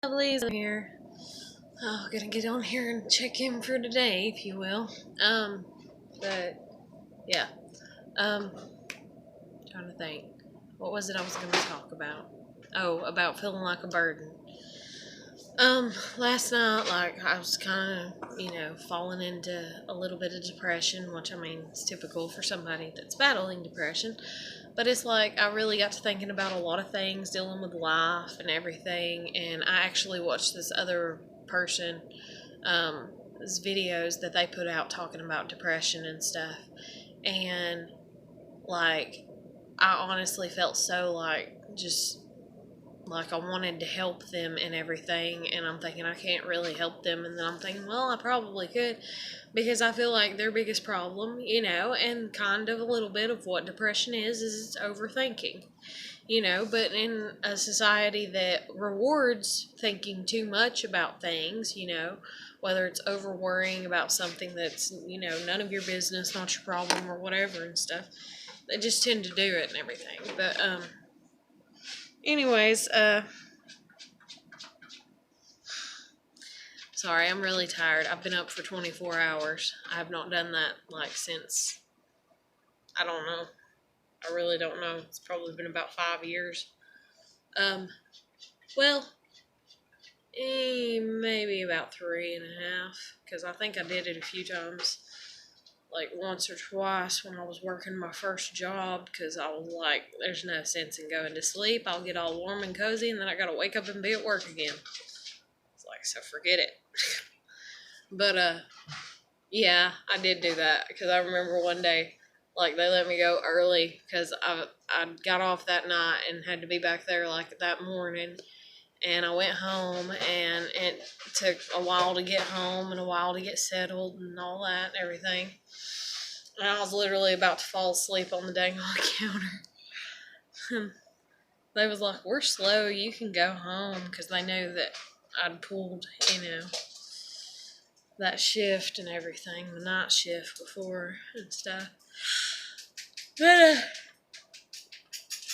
Lovelies here. Oh, gonna get on here and check in for today, if you will. But yeah. Um, Trying to think. What was it I was gonna talk about? Oh, about feeling like a burden. Last night, I was kind of, falling into a little bit of depression, which I mean, it's typical for somebody that's battling depression. But it's like I really got to thinking about a lot of things, dealing with life and everything. And I actually watched this other person, these videos that they put out talking about depression and stuff. And like, I honestly felt so just like I wanted to help them and everything, and I'm thinking I can't really help them, and then I'm thinking, well, I probably could, because I feel like their biggest problem, and kind of a little bit of what depression is it's overthinking, but in a society that rewards thinking too much about things, whether it's over worrying about something that's, none of your business, not your problem or whatever and stuff, they just tend to do it and everything. But anyways, sorry, I'm really tired. I've been up for 24 hours. I have not done that since, I don't know. I really don't know. It's probably been about 5 years. Um, well, maybe about 3.5, because I think I did it a few times, like once or twice when I was working my first job, because I was like, there's no sense in going to sleep. I'll get all warm and cozy, and then I gotta wake up and be at work again. It's like, so forget it. But, yeah, I did do that, because I remember one day, they let me go early, because I got off that night and had to be back there, that morning, and I went home, and it took a while to get home, and a while to get settled, and all that, and everything, and I was literally about to fall asleep on the dang on counter. They was like, we're slow, you can go home, because they knew that I'd pulled, that shift and everything, the night shift before and stuff. But,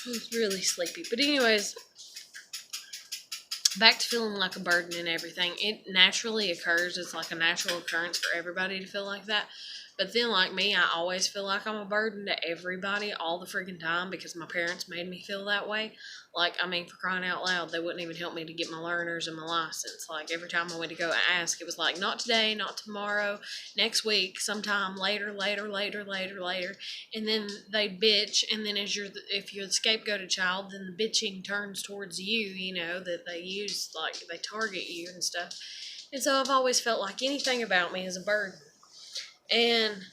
I was really sleepy. But anyways, back to feeling like a burden and everything. It naturally occurs. It's like a natural occurrence for everybody to feel like that. But then, like me, I always feel like I'm a burden to everybody all the freaking time, because my parents made me feel that way. For crying out loud, they wouldn't even help me to get my learners and my license. Every time I went to go ask, it was like, not today, not tomorrow, next week, sometime later. And then they'd bitch, and then if you're the scapegoated child, then the bitching turns towards you, that they use, they target you and stuff. And so I've always felt like anything about me is a burden. And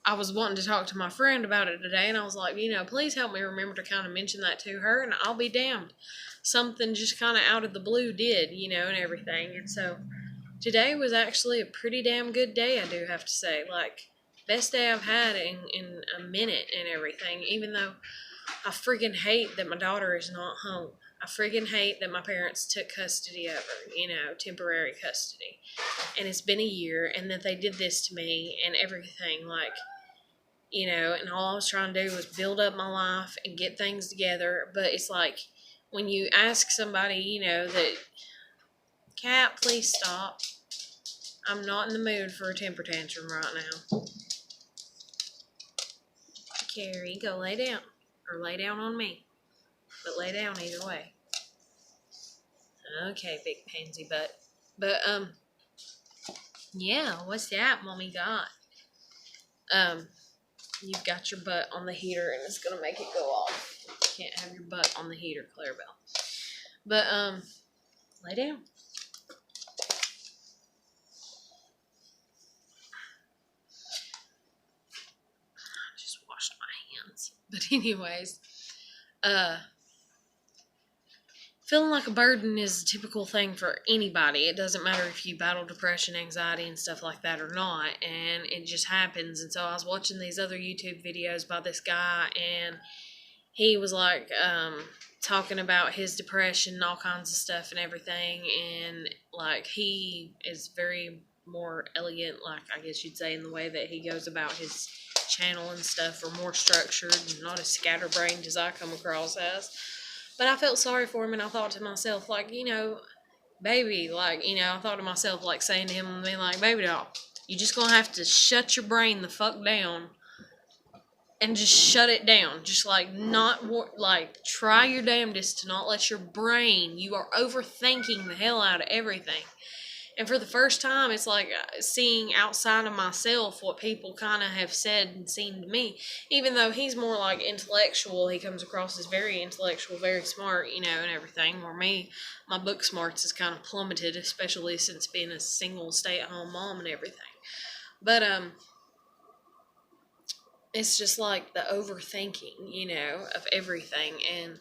I was wanting to talk to my friend about it today, and I was like, please help me remember to kind of mention that to her, and I'll be damned. Something just kind of out of the blue did, and everything. And so today was actually a pretty damn good day, I do have to say. Best day I've had in a minute and everything, even though I freaking hate that my daughter is not home. I freaking hate that my parents took custody of her, temporary custody. And it's been a year, and that they did this to me and everything, and all I was trying to do was build up my life and get things together. But it's like, when you ask somebody, that, Cat, please stop. I'm not in the mood for a temper tantrum right now. Carrie, go lay down. Or lay down on me. But lay down either way. Okay, big pansy butt. But, yeah, what's that mommy got? You've got your butt on the heater, and it's gonna make it go off. You can't have your butt on the heater, Clarabelle. But, lay down. I just washed my hands. But anyways, feeling like a burden is a typical thing for anybody. It doesn't matter if you battle depression, anxiety, and stuff like that or not, and it just happens. And so I was watching these other YouTube videos by this guy, and he was talking about his depression and all kinds of stuff and everything, and he is very more elegant, I guess you'd say, in the way that he goes about his channel and stuff, or more structured and not as scatterbrained as I come across as. But I felt sorry for him, and I thought to myself, baby, like, I thought to myself, like, saying to him and being like, baby doll, you just gonna have to shut your brain the fuck down and just shut it down. Just like not like try your damnedest to not let your brain. You are overthinking the hell out of everything. And for the first time, it's like seeing outside of myself what people kind of have said and seen to me. Even though he's more like intellectual, he comes across as very intellectual, very smart, and everything. Where me, my book smarts has kind of plummeted, especially since being a single stay-at-home mom and everything. But it's just like the overthinking, of everything. And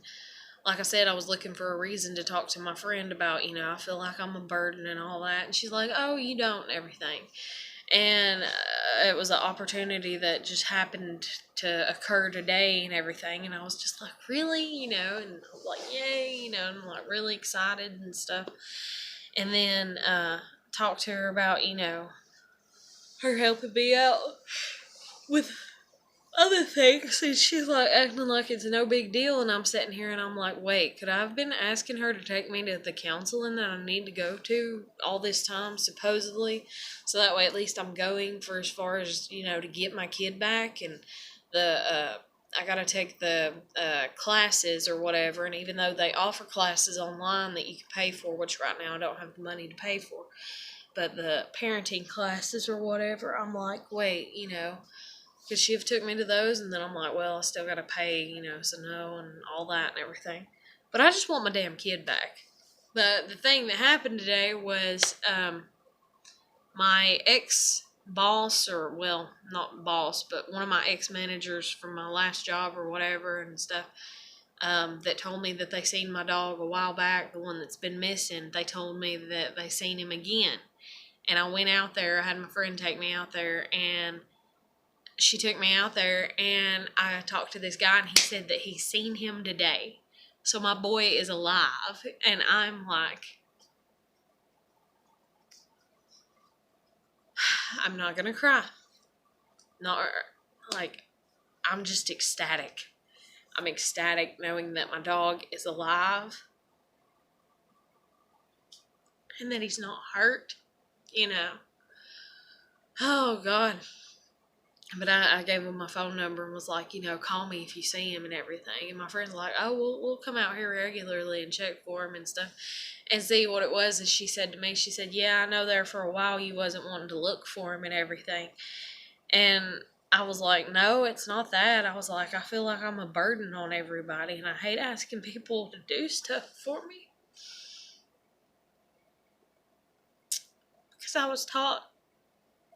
like I said, I was looking for a reason to talk to my friend about, I feel like I'm a burden and all that. And she's like, oh, you don't, and everything. And it was an opportunity that just happened to occur today and everything. And I was just like, really? And I was like, yay, and I'm like really excited and stuff. And then talked to her about, her helping me out with other things, and she's like acting like it's no big deal, and I'm sitting here and I'm like, wait, could I have been asking her to take me to the counseling that I need to go to all this time, supposedly, so that way at least I'm going for as far as, to get my kid back, and I gotta take the classes or whatever, and even though they offer classes online that you can pay for, which right now I don't have the money to pay for, but the parenting classes or whatever, I'm like, wait, because she have took me to those, and then I'm like, well, I still got to pay, so no, and all that and everything. But I just want my damn kid back. The thing that happened today was my ex-boss, or, well, not boss, but one of my ex-managers from my last job or whatever and stuff, that told me that they seen my dog a while back, the one that's been missing. They told me that they seen him again. And I went out there, I had my friend take me out there, and she took me out there, and I talked to this guy, and he said that he's seen him today. So my boy is alive, and I'm like, I'm not gonna cry. Not like, I'm just ecstatic. I'm ecstatic knowing that my dog is alive and that he's not hurt, Oh, God. But I gave him my phone number and was like, call me if you see him and everything. And my friend's like, oh, we'll come out here regularly and check for him and stuff. And see what it was is she said to me, she said, yeah, I know there for a while you wasn't wanting to look for him and everything. And I was like, no, it's not that. I was like, I feel like I'm a burden on everybody, and I hate asking people to do stuff for me. Because I was taught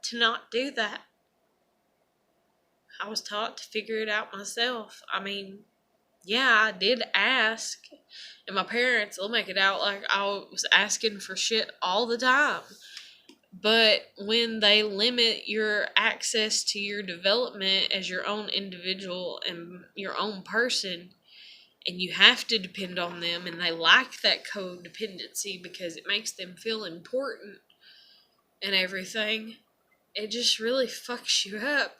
to not do that. I was taught to figure it out myself. I mean, yeah, I did ask. And my parents will make it out like I was asking for shit all the time. But when they limit your access to your development as your own individual and your own person, and you have to depend on them, and they like that codependency because it makes them feel important and everything, it just really fucks you up.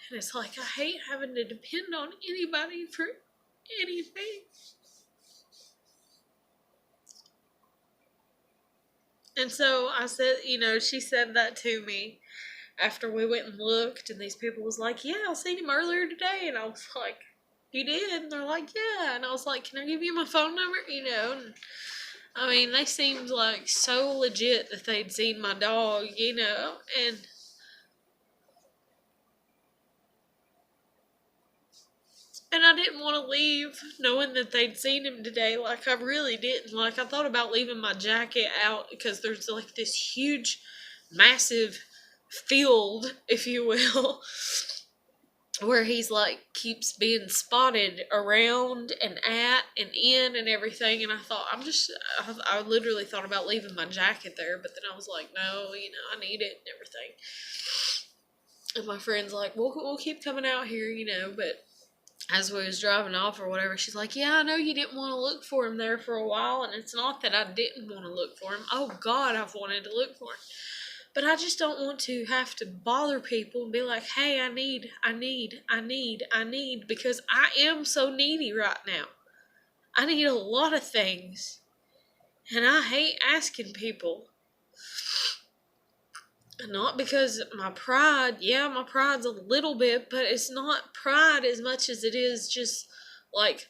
And it's like, I hate having to depend on anybody for anything. And so I said, she said that to me after we went and looked, and these people was like, yeah, I seen him earlier today. And I was like, you did? And they're like, yeah. And I was like, can I give you my phone number? And I mean, they seemed like so legit that they'd seen my dog, And I didn't want to leave knowing that they'd seen him today. Like, I really didn't. Like, I thought about leaving my jacket out because there's, like, this huge, massive field, if you will, where he's, like, keeps being spotted around and at and in and everything. And I thought, I literally thought about leaving my jacket there. But then I was like, no, I need it and everything. And my friend's like, we'll keep coming out here, but as we was driving off or whatever, she's like, yeah, I know you didn't want to look for him there for a while, and it's not that I didn't want to look for him. Oh, God, I've wanted to look for him. But I just don't want to have to bother people and be like, hey, I need, because I am so needy right now. I need a lot of things. And I hate asking people. Not because my pride, yeah, my pride's a little bit, but it's not pride as much as it is just like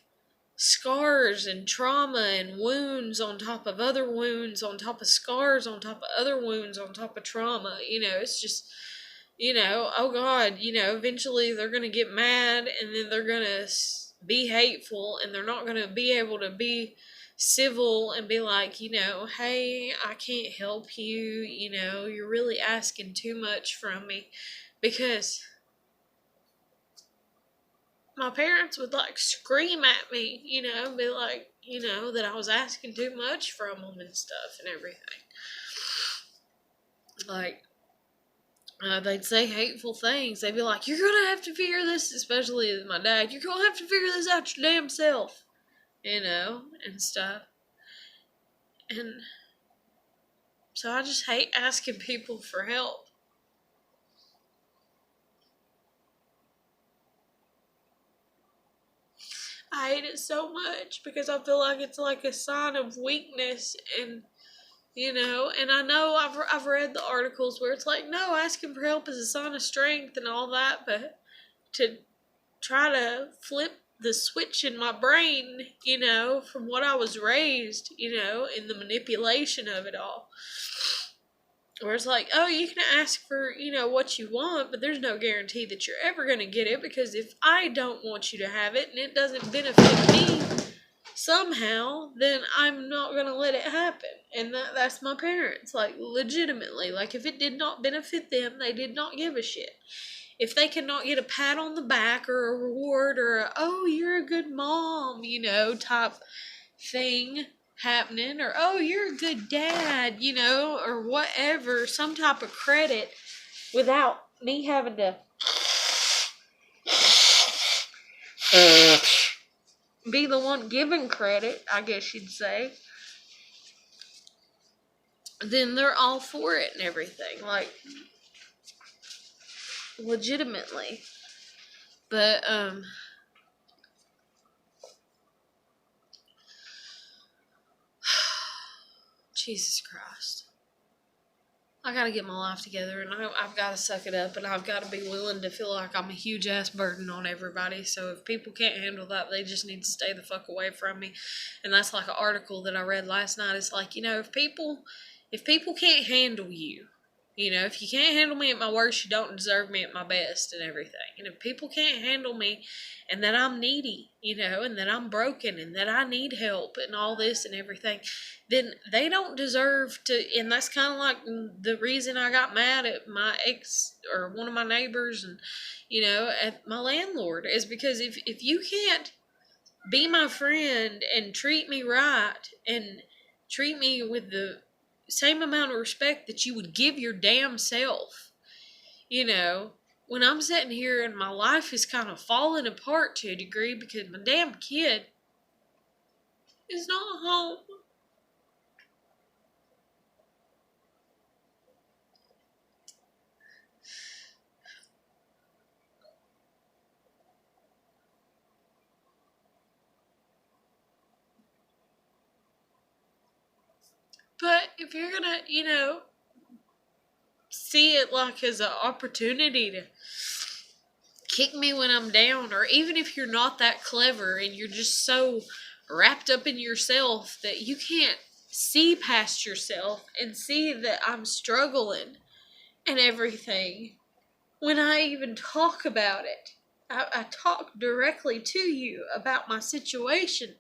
scars and trauma and wounds on top of other wounds on top of scars on top of other wounds on top of trauma. It's just, oh God, eventually they're going to get mad and then they're going to be hateful and they're not going to be able to be civil and be like, hey, I can't help you, you're really asking too much from me. Because my parents would like scream at me, be like, that I was asking too much from them and stuff and everything. Like, they'd say hateful things. They'd be like, you're going to have to figure this, especially my dad, you're going to have to figure this out your damn self, and stuff. And so I just hate asking people for help. I hate it so much because I feel like it's like a sign of weakness and and I know I've read the articles where it's like, no, asking for help is a sign of strength and all that, but to try to flip the switch in my brain, from what I was raised, in the manipulation of it all. Where it's like, oh, you can ask for, what you want, but there's no guarantee that you're ever going to get it, because if I don't want you to have it and it doesn't benefit me somehow, then I'm not going to let it happen. And that's my parents, like, legitimately. Like, if it did not benefit them, they did not give a shit. If they cannot get a pat on the back or a reward or oh, you're a good mom, type thing happening, or oh, you're a good dad, or whatever, some type of credit without me having to be the one giving credit, I guess you'd say, then they're all for it and everything, like, legitimately. But Jesus Christ, I gotta get my life together, and I've gotta suck it up, and I've gotta be willing to feel like I'm a huge ass burden on everybody. So if people can't handle that, they just need to stay the fuck away from me. And that's like an article that I read last night. It's like, if people can't handle you, if you can't handle me at my worst, you don't deserve me at my best and everything. And if people can't handle me and that I'm needy, and that I'm broken and that I need help and all this and everything, then they don't deserve to. And that's kind of like the reason I got mad at my ex or one of my neighbors and, at my landlord, is because if you can't be my friend and treat me right and treat me with the same amount of respect that you would give your damn self, when I'm sitting here and my life is kind of falling apart to a degree because my damn kid is not home. But if you're gonna, see it like as an opportunity to kick me when I'm down, or even if you're not that clever and you're just so wrapped up in yourself that you can't see past yourself and see that I'm struggling and everything, when I even talk about it, I talk directly to you about my situation.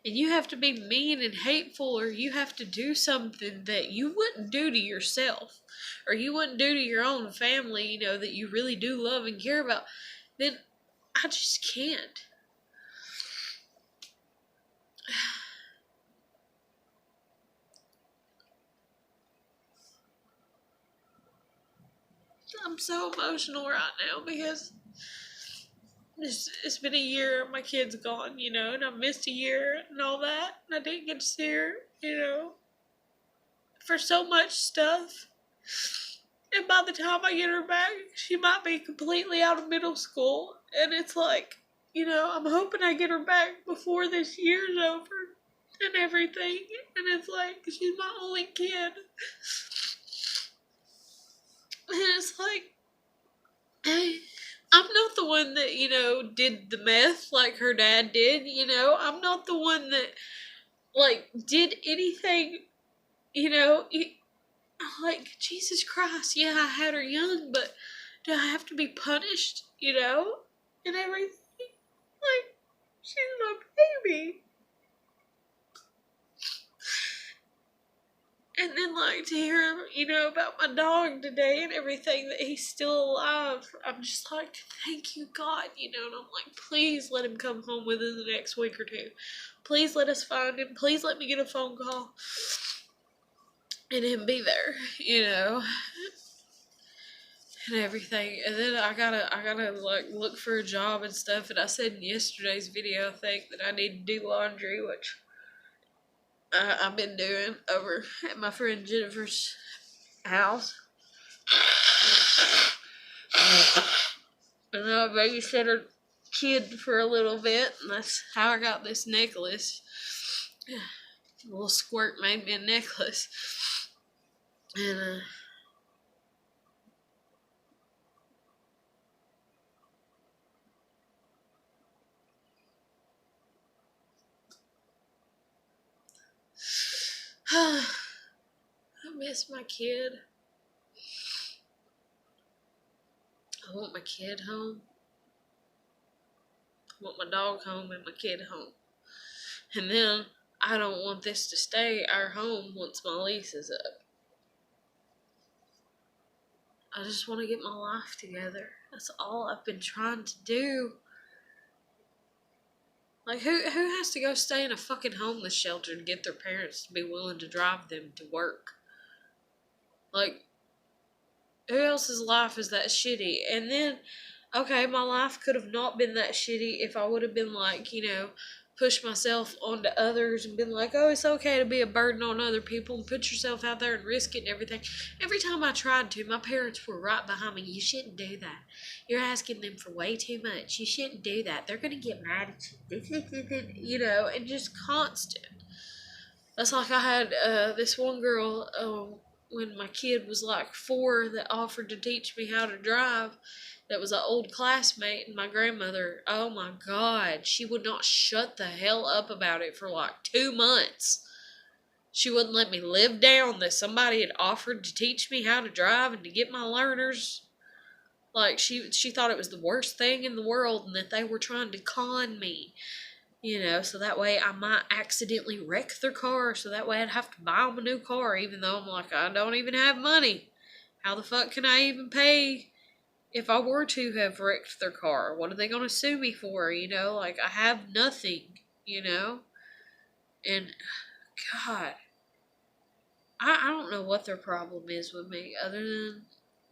And you have to be mean and hateful, or you have to do something that you wouldn't do to yourself, or you wouldn't do to your own family, that you really do love and care about, then I just can't. I'm so emotional right now because it's been a year, my kid's gone, and I missed a year and all that, and I didn't get to see her, for so much stuff. And by the time I get her back, she might be completely out of middle school, and it's like, I'm hoping I get her back before this year's over. and everything. And it's like, she's my only kid. And it's like, hey, I'm not the one that, did the meth like her dad did, I'm not the one that, like, did anything, you know. Like, Jesus Christ, yeah, I had her young, but do I have to be punished, and everything? Like, she's my baby. And then, like, to hear, about my dog today and everything, that he's still alive, I'm just like, thank you, God, and I'm like, please let him come home within the next week or two. Please let us find him. Please let me get a phone call and him be there, and everything. And then I gotta like look for a job and stuff. And I said in yesterday's video, I think, that I need to do laundry, which I've been doing over at my friend Jennifer's house. And I babysat her kid for a little bit, and that's how I got this necklace. A little squirt made me a necklace. And I miss my kid. I want my kid home. I want my dog home and my kid home. And then I don't want this to stay our home once my lease is up. I just want to get my life together. That's all I've been trying to do. Like, who has to go stay in a fucking homeless shelter to get their parents to be willing to drive them to work? Like, who else's life is that shitty? And then, okay, my life could have not been that shitty if I would have been like, push myself onto others and been like, oh, it's okay to be a burden on other people and put yourself out there and risk it and everything. Every time I tried to, my parents were right behind me. You shouldn't do that. You're asking them for way too much. You shouldn't do that. They're going to get mad at you. And just constant. That's like I had this one girl when my kid was like 4 that offered to teach me how to drive. That was an old classmate, and my grandmother, oh my God, she would not shut the hell up about it for like 2 months. She wouldn't let me live down that somebody had offered to teach me how to drive and to get my learners. Like, she thought it was the worst thing in the world and that they were trying to con me. So that way I might accidentally wreck their car, so that way I'd have to buy them a new car, even though I'm like, I don't even have money. How the fuck can I even pay if I were to have wrecked their car? What are they going to sue me for? Like, I have nothing, And, God, I don't know what their problem is with me, other than,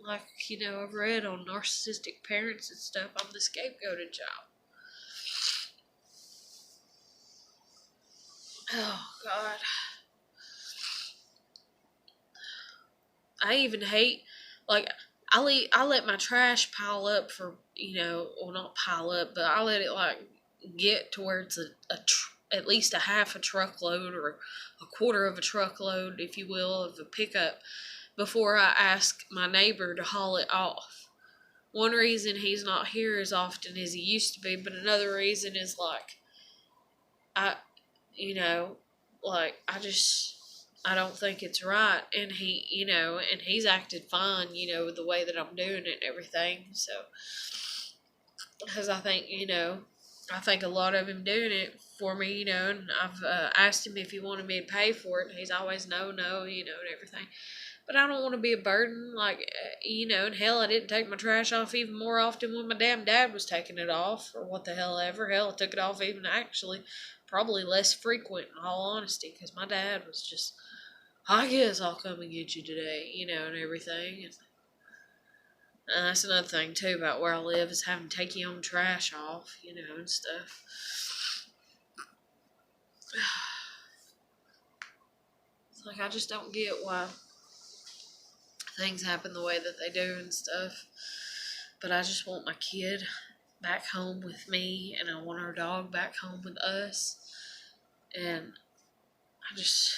like, I've read on narcissistic parents and stuff, I'm the scapegoated child. Oh, God. I even hate, like, I let my trash pile up for, well, not pile up, but I let it, like, get towards at least a half a truckload or a quarter of a truckload, if you will, of a pickup before I ask my neighbor to haul it off. One reason he's not here as often as he used to be, but another reason is, like, I I don't think it's right, and and he's acted fine, with the way that I'm doing it and everything, so, because I think, I think a lot of him doing it for me, and I've asked him if he wanted me to pay for it, and he's always no, and everything, but I don't want to be a burden, like, and hell, I didn't take my trash off even more often when my damn dad was taking it off, or what the hell ever. Hell, I took it off even actually probably less frequent, in all honesty, because my dad was just, I guess I'll come and get you today, and everything. And that's another thing, too, about where I live, is having to take your own trash off, and stuff. It's like, I just don't get why things happen the way that they do and stuff. But I just want my kid back home with me, and I want our dog back home with us. And I just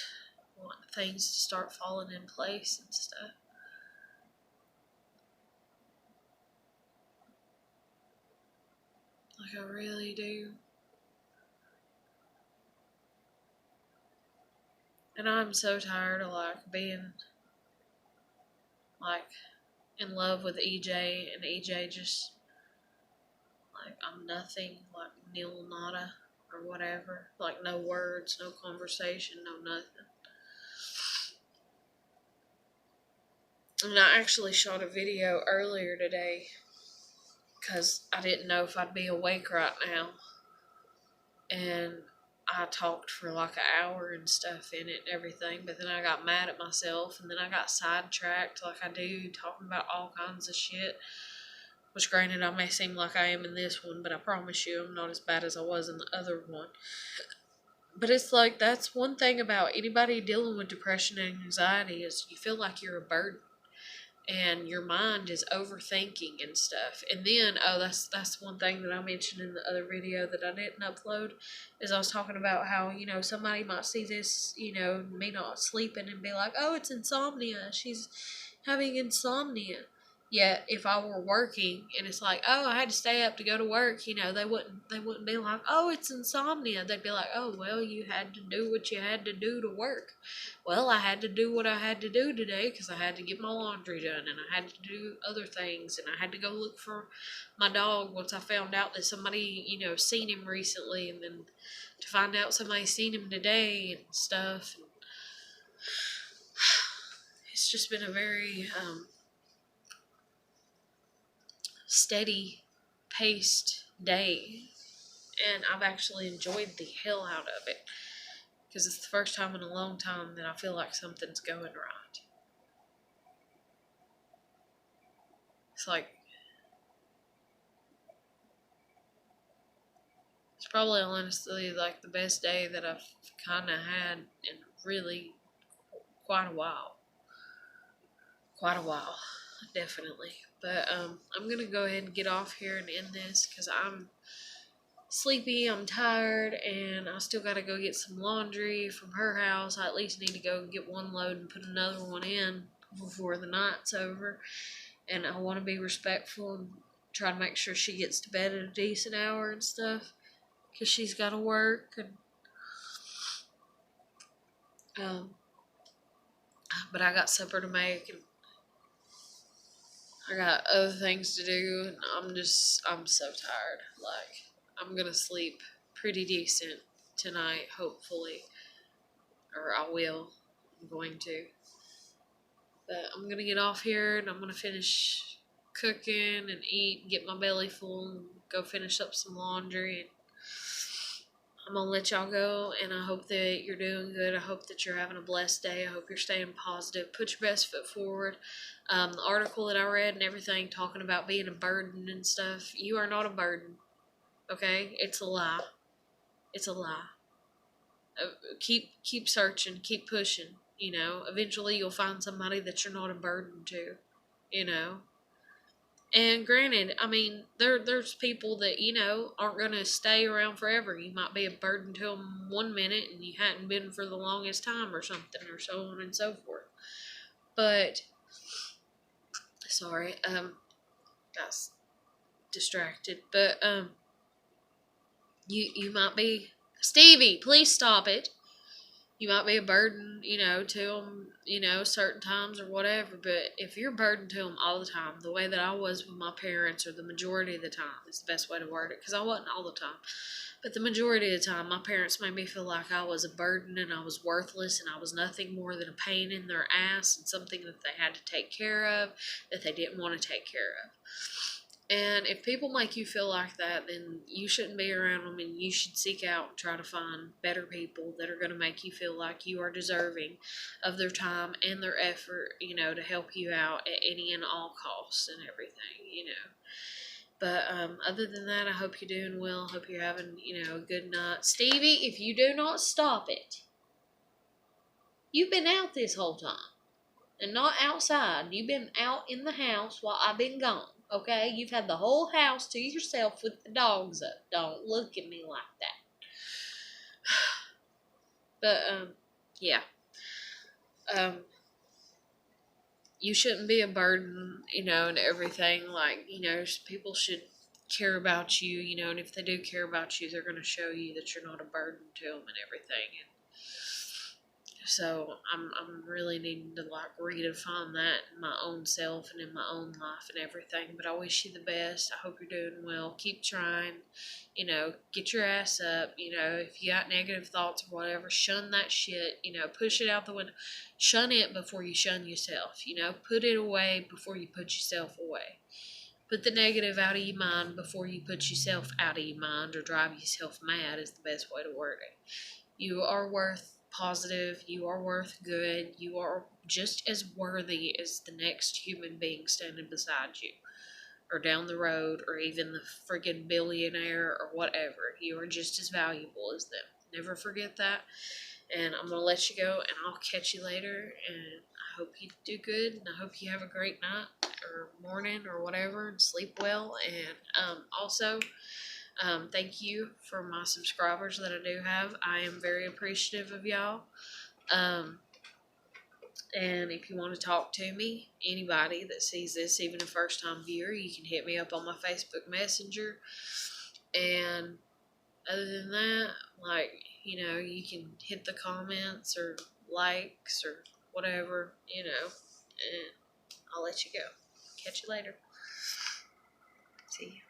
want things to start falling in place and stuff. Like, I really do. And I'm so tired of, like, being, like, in love with EJ, and EJ just, like, I'm nothing, like, nil nada, or whatever. Like, no words, no conversation, no nothing. And I actually shot a video earlier today because I didn't know if I'd be awake right now. And I talked for like an hour and stuff in it and everything, but then I got mad at myself, and then I got sidetracked like I do, talking about all kinds of shit. Which, granted, I may seem like I am in this one, but I promise you I'm not as bad as I was in the other one. But it's like, that's one thing about anybody dealing with depression and anxiety, is you feel like you're a burden. And your mind is overthinking and stuff. And then, that's one thing that I mentioned in the other video that I didn't upload, is I was talking about how, somebody might see this, me not sleeping and be like, oh, it's insomnia. She's having insomnia. Yet if I were working and it's like, oh, I had to stay up to go to work, they wouldn't be like, oh, it's insomnia. They'd be like, oh, well, you had to do what you had to do to work. Well, I had to do what I had to do today because I had to get my laundry done, and I had to do other things, and I had to go look for my dog once I found out that somebody, seen him recently, and then to find out somebody seen him today and stuff. It's just been a very steady paced day, and I've actually enjoyed the hell out of it because it's the first time in a long time that I feel like something's going right. It's like, it's probably honestly like the best day that I've kind of had in really quite a while. Definitely. But I'm gonna go ahead and get off here and end this because I'm sleepy, I'm tired, and I still gotta go get some laundry from her house. I at least need to go get one load and put another one in before the night's over. And I want to be respectful and try to make sure she gets to bed at a decent hour and stuff, because she's got to work. And but I got supper to make, and I got other things to do, and I'm so tired. Like, I'm gonna sleep pretty decent tonight, hopefully, or I will. I'm going to. But I'm gonna get off here, and I'm gonna finish cooking and eat, get my belly full, and go finish up some laundry. And I'm gonna let y'all go, and I hope that you're doing good. I hope that you're having a blessed day. I hope you're staying positive. Put your best foot forward. The article that I read and everything talking about being a burden and stuff, you are not a burden. Okay? It's a lie. It's a lie. Keep searching. Keep pushing. Eventually you'll find somebody that you're not a burden to. And granted, I mean, there's people that, aren't going to stay around forever. You might be a burden to them 1 minute and you hadn't been for the longest time or something, or so on and so forth. But, sorry, got distracted. But, you might be, Stevie, please stop it. You might be a burden, to them, certain times or whatever. But if you're a burden to them all the time, the way that I was with my parents, or the majority of the time, is the best way to word it, because I wasn't all the time. But the majority of the time, my parents made me feel like I was a burden and I was worthless and I was nothing more than a pain in their ass and something that they had to take care of, that they didn't want to take care of. And if people make you feel like that, then you shouldn't be around them, and you should seek out and try to find better people that are going to make you feel like you are deserving of their time and their effort, to help you out at any and all costs and everything. But other than that, I hope you're doing well. Hope you're having, a good night. Stevie, if you do not stop it, you've been out this whole time. And not outside. You've been out in the house while I've been gone. Okay? You've had the whole house to yourself with the dogs up. Don't look at me like that. But, yeah. You shouldn't be a burden, and everything. Like, people should care about you, and if they do care about you, they're going to show you that you're not a burden to them and everything. And so I'm really needing to like redefine that in my own self and in my own life and everything. But I wish you the best. I hope you're doing well. Keep trying. Get your ass up. If you got negative thoughts or whatever, shun that shit. Push it out the window. Shun it before you shun yourself. Put it away before you put yourself away. Put the negative out of your mind before you put yourself out of your mind or drive yourself mad is the best way to word it. You are worth positive. You are worth good. You are just as worthy as the next human being standing beside you or down the road or even the freaking billionaire or whatever. You are just as valuable as them. Never forget that. And I'm going to let you go and I'll catch you later. And I hope you do good. And I hope you have a great night or morning or whatever and sleep well. And also, thank you for my subscribers that I do have. I am very appreciative of y'all. And if you want to talk to me, anybody that sees this, even a first time viewer, you can hit me up on my Facebook Messenger. And other than that, like, you can hit the comments or likes or whatever, and I'll let you go. Catch you later. See you.